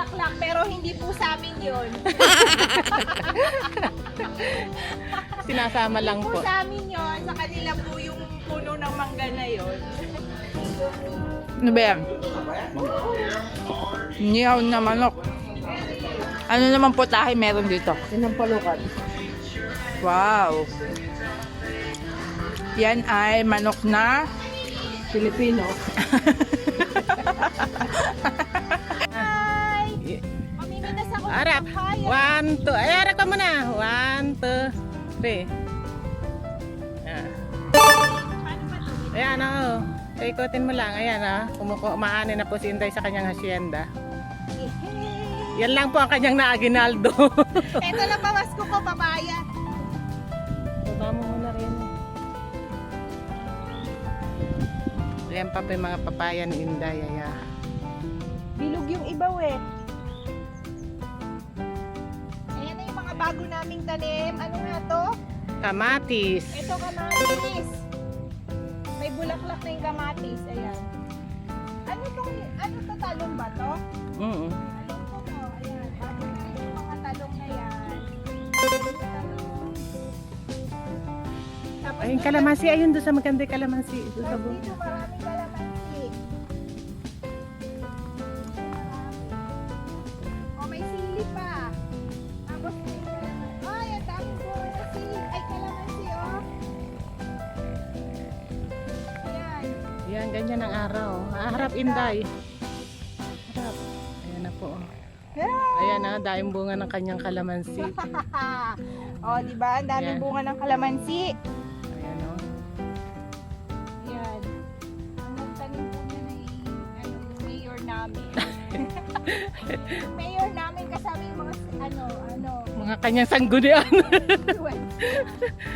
bulaklak pero hindi po sa amin yun. Sinasama lang Hindi po po. sa amin yun. Sa kanila po yung puno ng mangga na yun. Ano ba yan? Niyaw na manok. Ano naman po tayo meron dito? Sinampalukan. Wow! Yan ay manok na Filipino. Hi! Mamimitas ako ng Arap! papaya. 1, 2. Ay, arap ka muna. 1, 2, 3. Ayan. Ayan, oh. Ikutin mo lang. Ayan, maani na po si Inday sa kanyang hacienda. Yan lang po ang kanyang naaginaldo. Ito lang pamasko ko, papaya. Baba mo muna rin. Ayan pa po yung mga papaya ni Inday. Ayan. Bilog yung ibaw eh. Ayan na yung mga bago naming tanim. Ano nga to? Kamatis. Ito kamatis. May bulaklak na yung kamatis. Ayan. Ano to talong ba to? Mm. Talong to no? Ayan. Bago na yung mga talong na yan. Talong. Tapos Ayun, dito- kalamansi. Ayun doon sa maganda yung kalamansi. Doon sa buong. Dito maraming kalamansi. Oh, may sili pa. Tapos may kalamansi. Ay, ang daming bunga na sili. Ay, kalamansi, oh. Ayan. Yan, ganyan ang araw. Harap Inday. Harap. Ayan na po. Ayan na, daing bunga ng kanyang kalamansi. Oh, di ba? Ang daming Ayan. bunga ng kalamansi. Ayan o. Ayan. Ang nagtanim po niya na yung mayor namin. Mayor namin kasama yung mga Mga kanyang sanggunian. influence.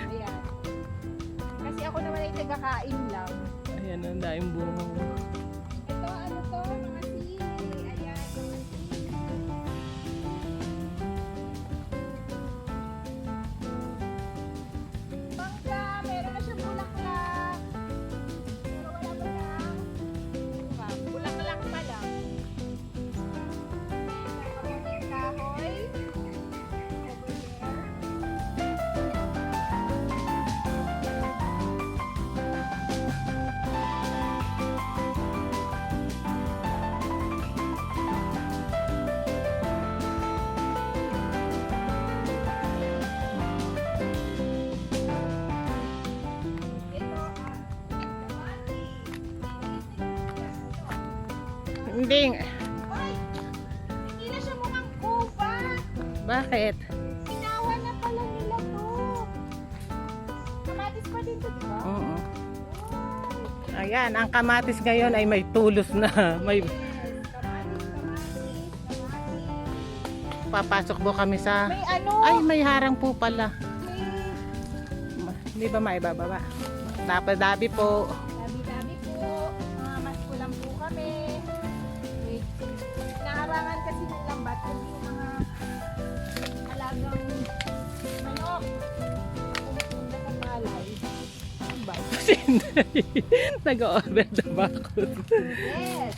Ayan. Kasi ako naman ay tagakain lang. Ayan ang daing bunga. Ito, ano to? Mga sili. Ayan, mga sili. Mangga, meron na siyang bulaklak. Pero wala pa na. Bulaklak pa lang. Ayan, kahoy. Over there. Ito, Hindi. ay! Hindi na siya mukhang gubat. Bakit? Ginawa na pala nila to. Kamatis pa din to, di ba? Oo. Ayan, ang kamatis ngayon ay may tulos na. May Yes. Kamatis. papasok po kami sa... May ano? Ay, may harang po pala. May Hindi ba maibababa? Dabi po. dabi-dabi po. Mga maskulang po kami. Wait. Naharangan kasi ng lambat kasi yung mga alagang manok. Pumunta sa palay. Ano ba? Nag-order na ba ako? Yes!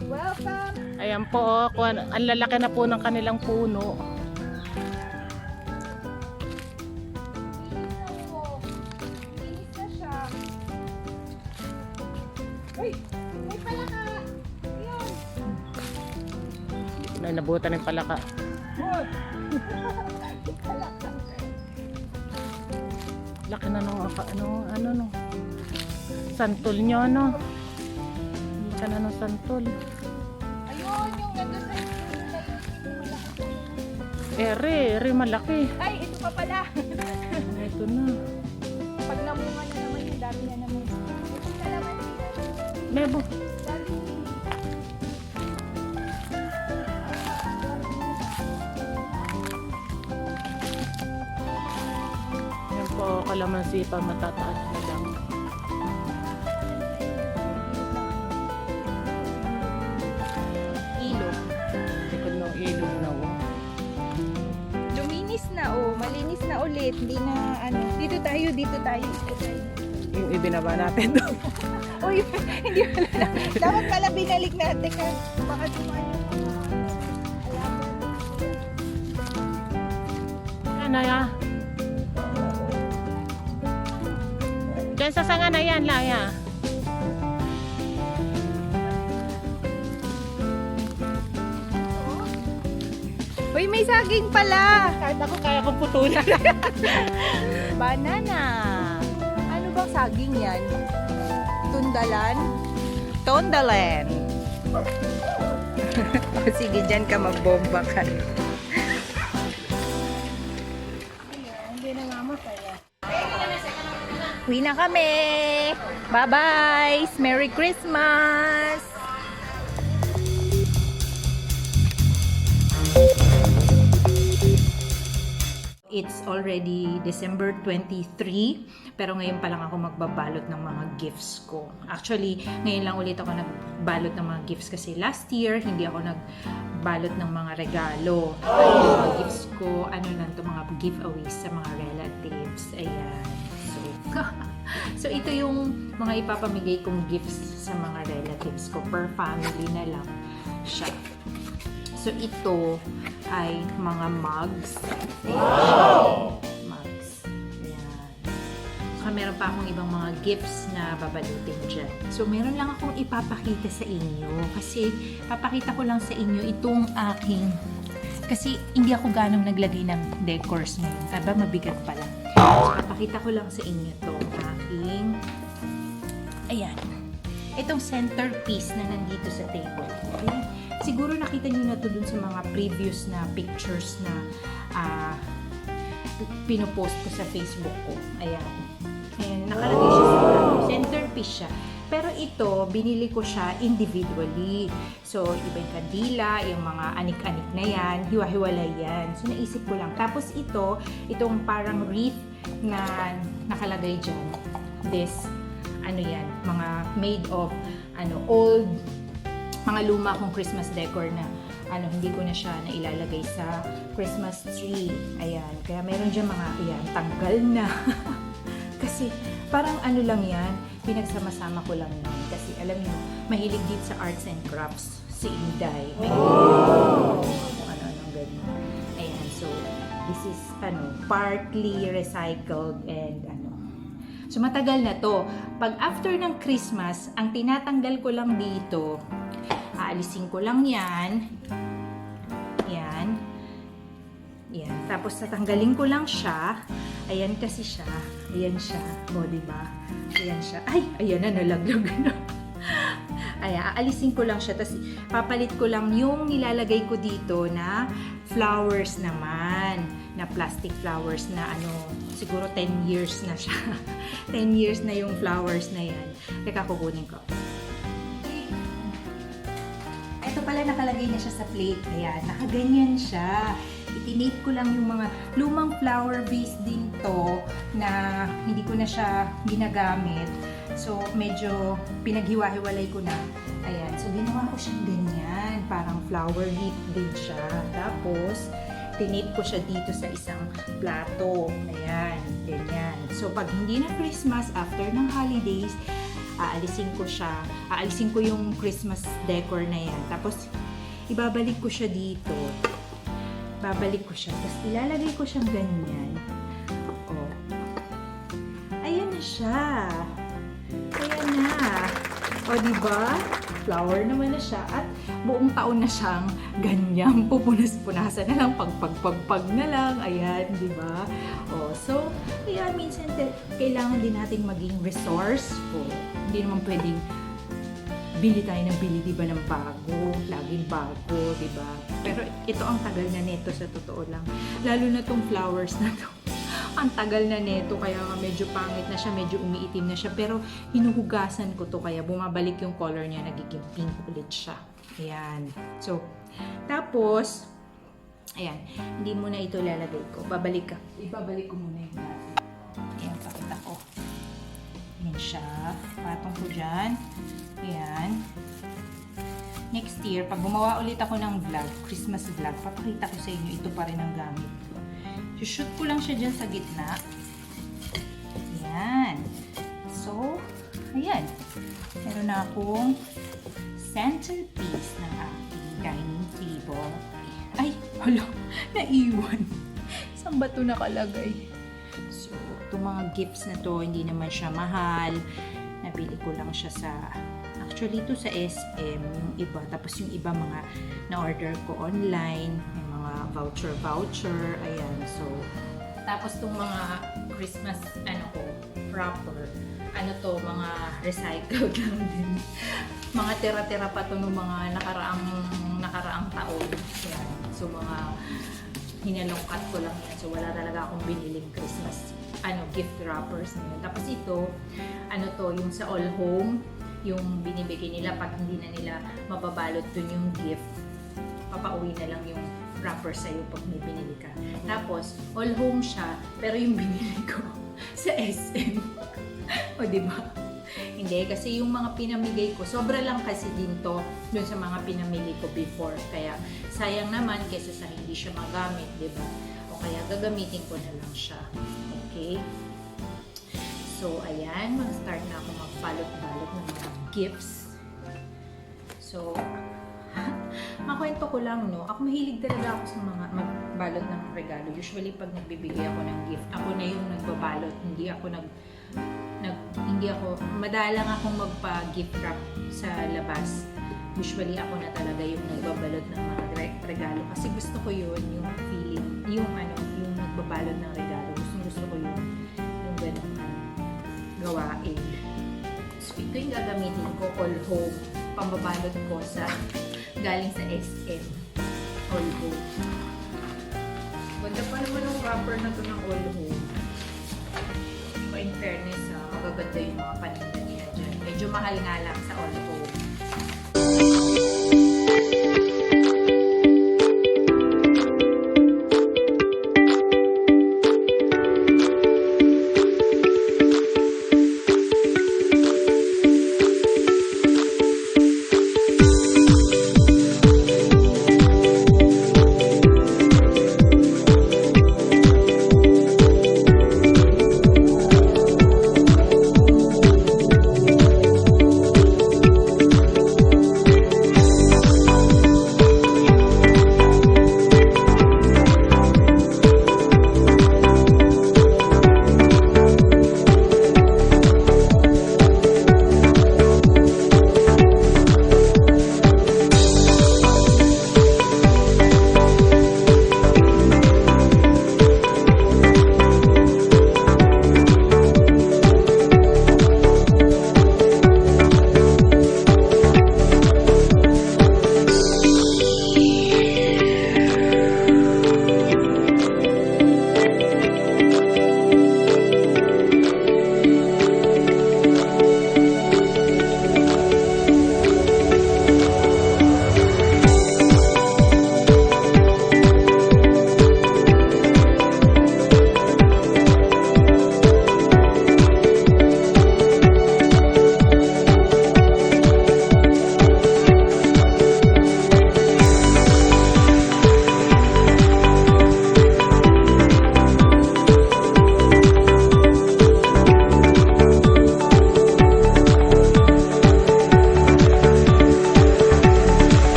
Welcome! Ayan po, ang lalaki na po ng kanilang puno. Linis na po. Linis na siya. Uy! May palaka! Ayun! Nabutan ng palaka. May palaka. Laki na nung ano santol nyo, ano? Laki na nung santol. Ayun! Yung nandun sa yung malaki. Ere malaki. Ay! Ito pa pala! Ito na. Pag namunga na naman yung dami na naman. Ito kalamansi. Mebo. Dami. Yan po, kalamansi pa matataas na lang. Ilog. Likod ng ilog na oh. Luminis na oh, malinis na ulit. Hindi na ano. Dito tayo, dito tayo. Yung ibinaba natin doon. Uy, hindi pala. Dapat pala binalik natin ka. Baka dumaan yung mga Naya. Diyan sa sanga na yan, Laya. Uy, may saging pala! Kahit ako kaya kong putulan. Banana! Ano bang saging yan? Tundalan? Tondalan! O sige, dyan ka magbomba ka. Hindi na nga masaya. Uwi na kami! Bye-bye! Merry Christmas! It's already December 23, pero ngayon pa lang ako magbabalot ng mga gifts ko. Actually, ngayon lang ulit ako nagbalot ng mga gifts kasi last year, hindi ako nagbalot ng mga regalo. Yung mga gifts ko, ano lang to, mga giveaways sa mga relatives. Ayan. So ito yung mga ipapamigay kong gifts sa mga relatives ko. Per family na lang siya. So ito ay mga mugs. Wow! Mugs. Ayan. So meron pa akong ibang mga gifts na babalutin dyan. So meron lang akong ipapakita sa inyo. Kasi papakita ko lang sa inyo itong aking, kasi hindi ako ganong naglagay ng decors ngayon. Aba, mabigat pala. So papakita ko lang sa inyo itong aking, ayan, itong centerpiece na nandito sa table. Okay? Siguro nakita niyo na to dun sa mga previous na pictures na pinopost ko sa Facebook ko. Ayan. And nakalagay siya sa centerpiece siya. Pero ito, binili ko siya individually. So, iba yung kandila, yung mga anik-anik na yan, hiwa-hiwalay yan. So, naisip ko lang. Tapos itong parang wreath na nakalagay dyan. This, ano yan, mga made of, old, mga luma kong Christmas decor na hindi ko na siya nailalagay sa Christmas tree. Ayan. Kaya meron dyan mga, ayan, tanggal na. Kasi parang lang yan, pinagsama-sama ko lang yan. Kasi alam niyo, mahilig din sa arts and crafts si Inday. May ano ganyan. Ayan. So, this is, partly recycled and So, matagal na to. Pag after ng Christmas, ang tinatanggal ko lang dito, aalisin ko lang yan. Yan. Yan. Tapos, tatanggalin ko lang siya. Ayan kasi siya. Ayan siya. O, diba? Ayan siya. Ay! Ayan na, nalaglag na. Ayan, aalisin ko lang siya. Tapos, papalit ko lang yung nilalagay ko dito na flowers naman. Na plastic flowers na siguro 10 years na siya. 10 years na yung flowers na yan. Teka, kukunin ko. Ito pala, nakalagay na siya sa plate. Ayan, nakaganyan siya. Itinate ko lang yung mga lumang flower vase din to na hindi ko na siya ginagamit. So, medyo pinaghiwa-hiwalay ko na. Ayan, so ginawa ko siyang ganyan. Parang flower wreath din siya. Tapos, tinip ko siya dito sa isang plato. Ayan, ganyan. So, pag hindi na Christmas, after ng holidays, aalisin ko siya. Aalisin ko yung Christmas decor na yan. Tapos, ibabalik ko siya dito. Babalik ko siya. Tapos, ilalagay ko siyang ganyan. Oh. Ayan na siya. Ayan na. O, diba? Flower naman na siya. At buong taon na siyang ganyan. Pupunas-punasan na lang. Pagpagpagpag na lang. Ayan, diba? O, so, kaya minsan kailangan din natin maging resourceful. Hindi naman pwedeng bili tayo ng bili, diba, ng bago. Laging bago, diba? Pero ito ang tagal na neto sa totoo lang. Lalo na tong flowers na to. Ang tagal na neto, kaya medyo pangit na siya, medyo umiitim na siya. Pero hinuhugasan ko to, kaya bumabalik yung color niya, nagiging pink ulit siya. Ayan. So, tapos, ayan, hindi muna ito lalagay ko. Ibabalik ko muna yung natin. Ayan, pakita ko. Ayan siya. Patong ko dyan. Ayan. Next year, pag gumawa ulit ako ng vlog, Christmas vlog, papakita ko sa inyo, ito pa rin ang gamit ko. Shoot ko lang siya dyan sa gitna. Ayan. So, ayan. Meron na akong centerpiece ng aking dining table. Ay, hala, naiwan. So, Saan ba ito nakalagay? So, itong mga gifts na to, hindi naman siya mahal. Nabili ko lang siya sa, actually ito sa SM, yung iba. Tapos yung iba mga na-order ko online, may mga voucher, ayan. So, tapos itong mga Christmas, wrapper, mga recycled lang din. Mga tira-tira pa to ng mga nakaraang taon. Ayan. So, mga hinalongkat ko lang yan. So, wala talaga akong biniling Christmas gift wrappers na yun. Tapos ito, yung sa all home, yung binibigay nila pag hindi na nila mababalot dun yung gift, papauwi na lang yung wrapper sa'yo pag may binili ka. Tapos, all home siya, pero yung binili ko sa SM. O, diba? Hindi, kasi yung mga pinamigay ko, sobra lang kasi din to dun sa mga pinamili ko before. Kaya, sayang naman kaysa sa hindi siya magamit, diba? O kaya, gagamitin ko na lang siya. Okay? So, ayan. Mag-start na ako magbalot-balot ng mga gifts. So, makwento ko lang, no? Ako mahilig talaga ako sa mga magbalot ng regalo. Usually, pag nagbibigay ako ng gift, ako na yung nagbabalot. Madalang akong magpa-gift wrap sa labas. Usually, ako na talaga yung nagbabalot ng mga regalo. Kasi gusto ko yun, yung feeling, yung nagbabalot ng regalo. Gusto ko yun, yung ganun gawain. So, ito yung gagamitin ko, all home. Pambabalot ko sa galing sa SM. All home. Ganda pa naman yung wrapper na to ng all home. So, in fairness, magaganda yung mga paninda niya dyan. Medyo mahal nga lang sa all home.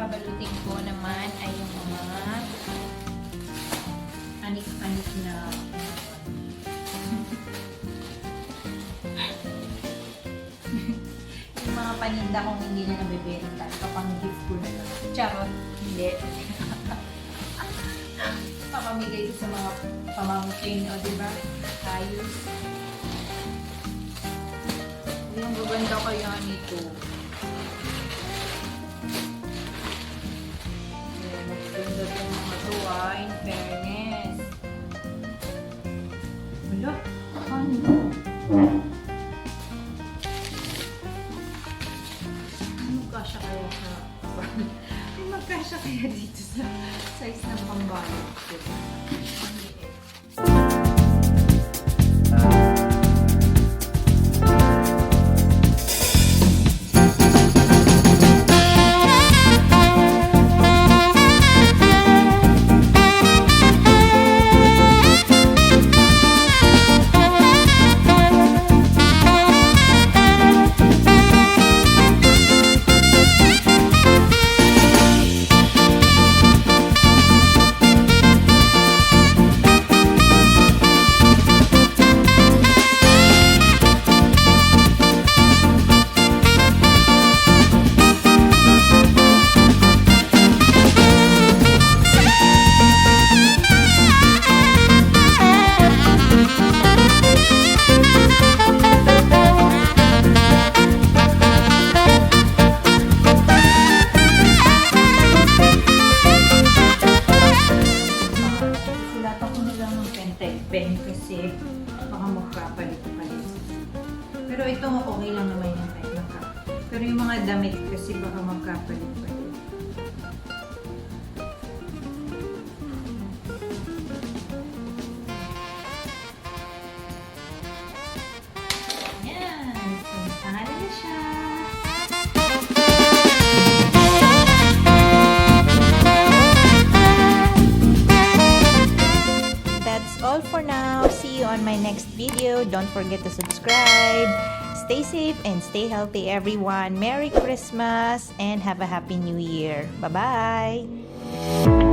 babalutin ko naman ay yung mga anik-anik na yung mga paninda kong hindi na nabibenta. Kapang-gift ko na lang. Charot. Hindi. Papamigay ko sa mga pamangkin. O diba? Ayos. Yung gaganda kaya nito. Maganda itong mga tuwa. In fairness. Wala. Ano? yung type pen kasi baka magkapalit-palit. Pero ito okay lang naman yung type na cup. Pero yung mga damit kasi baka magkapalit-palit. Ayan. So, tangali na siya. That's all for now. See you on my next video. Don't forget to subscribe. Stay safe and stay healthy, everyone. Merry Christmas and have a Happy New Year. Bye-bye.